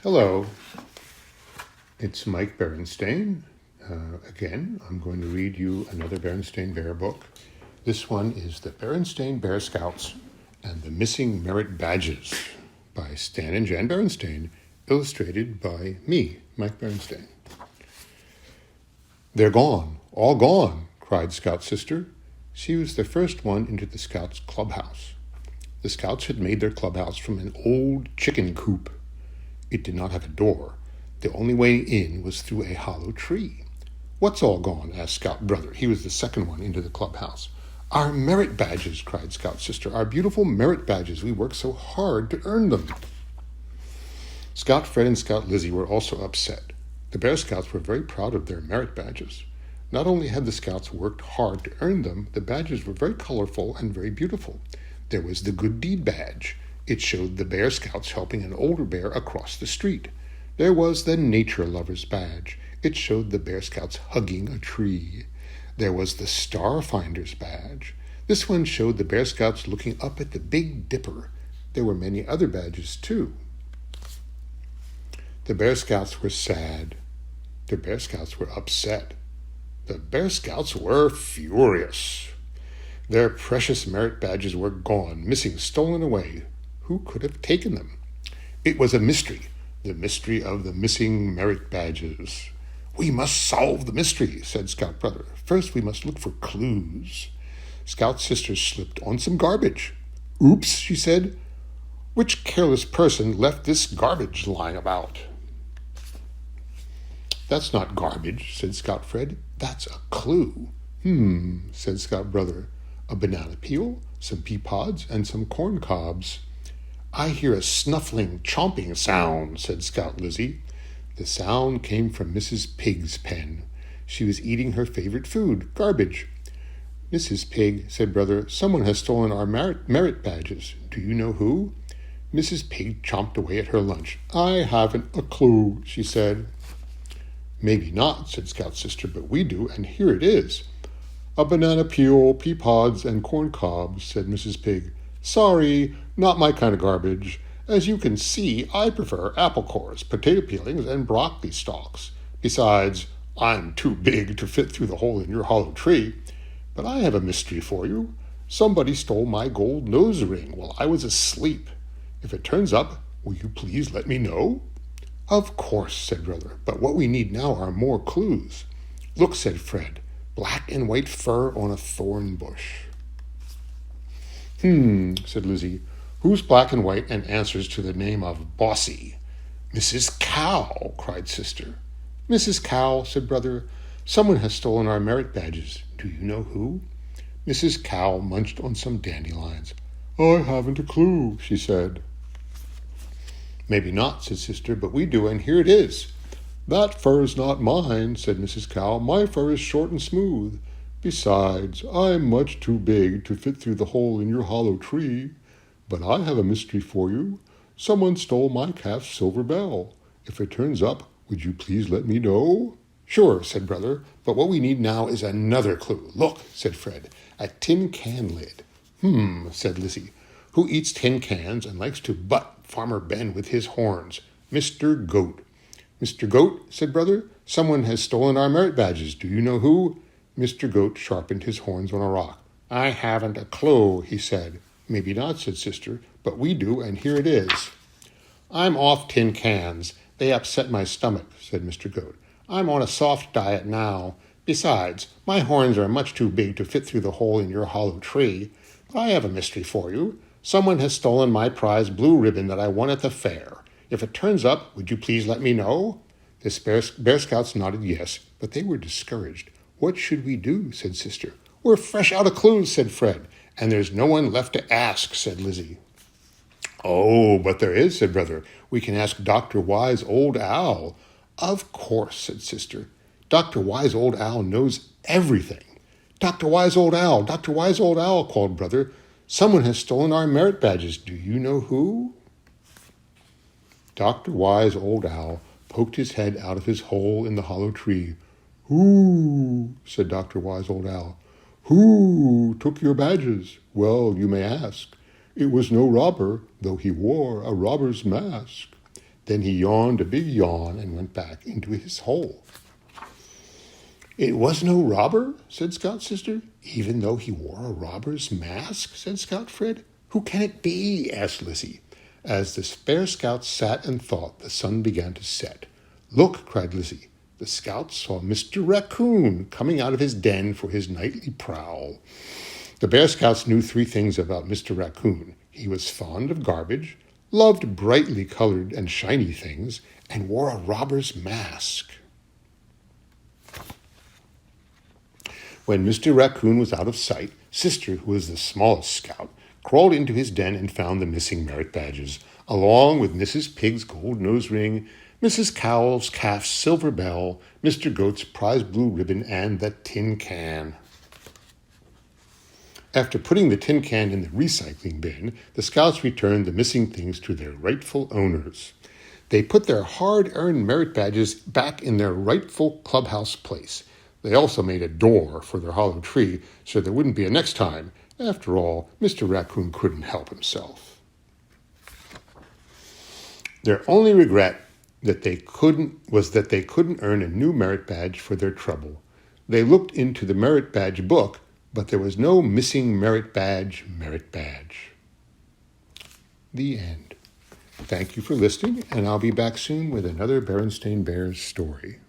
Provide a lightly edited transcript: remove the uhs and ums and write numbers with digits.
Hello, it's Mike Berenstain. Again, I'm going to read you another Berenstain Bear book. This one is the Berenstain Bear Scouts and the Missing Merit Badges by Stan and Jan Berenstain, illustrated by me, Mike Berenstain. "They're gone, all gone," cried Scout Sister. She was the first one into the Scouts' clubhouse. The Scouts had made their clubhouse from an old chicken coop. It did not have a door. The only way in was through a hollow tree. "What's all gone?" asked Scout Brother. He was the second one into the clubhouse. "Our merit badges," cried Scout Sister. "Our beautiful merit badges. We worked so hard to earn them." Scout Fred and Scout Lizzie were also upset. The Bear Scouts were very proud of their merit badges. Not only had the Scouts worked hard to earn them, the badges were very colorful and very beautiful. There was the Good Deed Badge. It showed the Bear Scouts helping an older bear across the street. There was the Nature Lovers Badge. It showed the Bear Scouts hugging a tree. There was the Star Finders Badge. This one showed the Bear Scouts looking up at the Big Dipper. There were many other badges, too. The Bear Scouts were sad. The Bear Scouts were upset. The Bear Scouts were furious. Their precious merit badges were gone, missing, stolen away. Who could have taken them? It was a mystery, the mystery of the missing merit badges. "We must solve the mystery," said Scout Brother. "First we must look for clues." Scout Sister slipped on some garbage. "Oops," she said. "Which careless person left this garbage lying about?" "That's not garbage," said Scout Fred. "That's a clue." Said Scout Brother. "A banana peel, some pea pods, and some corn cobs." "I hear a snuffling, chomping sound," said Scout Lizzie. The sound came from Mrs. Pig's pen. She was eating her favorite food, garbage. "Mrs. Pig," said Brother, "someone has stolen our merit badges. Do you know who?" Mrs. Pig chomped away at her lunch. "I haven't a clue," she said. "Maybe not," said Scout Sister, "but we do, and here it is." "A banana peel, pea pods, and corn cobs," said Mrs. Pig. "Sorry, not my kind of garbage. As you can see, I prefer apple cores, potato peelings, and broccoli stalks. Besides, I'm too big to fit through the hole in your hollow tree. But I have a mystery for you. Somebody stole my gold nose ring while I was asleep. If it turns up, will you please let me know?" "Of course," said Brother, "but what we need now are more clues." "Look," said Fred, "black and white fur on a thorn bush." Said Lizzie. "Who's black and white and answers to the name of Bossy?" "Mrs. Cow," cried Sister. "Mrs. Cow," said Brother, "someone has stolen our merit badges. Do you know who?" Mrs. Cow munched on some dandelions. "I haven't a clue," she said. "Maybe not," said Sister, "but we do, and here it is." "That fur's not mine," said Mrs. Cow. "My fur is short and smooth. Besides, I'm much too big to fit through the hole in your hollow tree. But I have a mystery for you. Someone stole my calf's silver bell. If it turns up, would you please let me know?" "Sure," said Brother, "but what we need now is another clue." "Look," said Fred, "a tin can lid." Said Lizzie. "Who eats tin cans and likes to butt Farmer Ben with his horns?" "Mr. Goat." "Mr. Goat," said Brother, "someone has stolen our merit badges. Do you know who?" Mr. Goat sharpened his horns on a rock. "I haven't a clue," he said. "Maybe not," said Sister, "but we do, and here it is." "I'm off tin cans. They upset my stomach," said Mr. Goat. "I'm on a soft diet now. Besides, my horns are much too big to fit through the hole in your hollow tree. But I have a mystery for you. Someone has stolen my prize blue ribbon that I won at the fair. If it turns up, would you please let me know?" The Bear Scouts nodded yes, but they were discouraged. "What should we do?" said Sister. "We're fresh out of clues," said Fred. "And there's no one left to ask," said Lizzie. "Oh, but there is," said Brother. "We can ask Dr. Wise Old Owl." "Of course," said Sister. "Dr. Wise Old Owl knows everything." "Dr. Wise Old Owl, Dr. Wise Old Owl," called Brother. "Someone has stolen our merit badges. Do you know who?" Dr. Wise Old Owl poked his head out of his hole in the hollow tree. "Who?" said Dr. Wise Old Owl. "Who took your badges? Well, you may ask. It was no robber, though he wore a robber's mask." Then he yawned a big yawn and went back into his hole. "It was no robber?" said Scout Sister. "Even though he wore a robber's mask?" said Scout Fred. "Who can it be?" asked Lizzie. As the Bear Scouts sat and thought, the sun began to set. "Look!" cried Lizzie. The Scouts saw Mr. Raccoon coming out of his den for his nightly prowl. The Bear Scouts knew 3 things about Mr. Raccoon. He was fond of garbage, loved brightly colored and shiny things, and wore a robber's mask. When Mr. Raccoon was out of sight, Sister, who was the smallest Scout, crawled into his den and found the missing merit badges, along with Mrs. Pig's gold nose ring, Mrs. Cow's calf's silver bell, Mr. Goat's prize blue ribbon, and the tin can. After putting the tin can in the recycling bin, the Scouts returned the missing things to their rightful owners. They put their hard-earned merit badges back in their rightful clubhouse place. They also made a door for their hollow tree so there wouldn't be a next time. After all, Mr. Raccoon couldn't help himself. Their only regret was that they couldn't earn a new merit badge for their trouble. They looked into the merit badge book, but there was no missing merit badge. The end. Thank you for listening, and I'll be back soon with another Berenstain Bears story.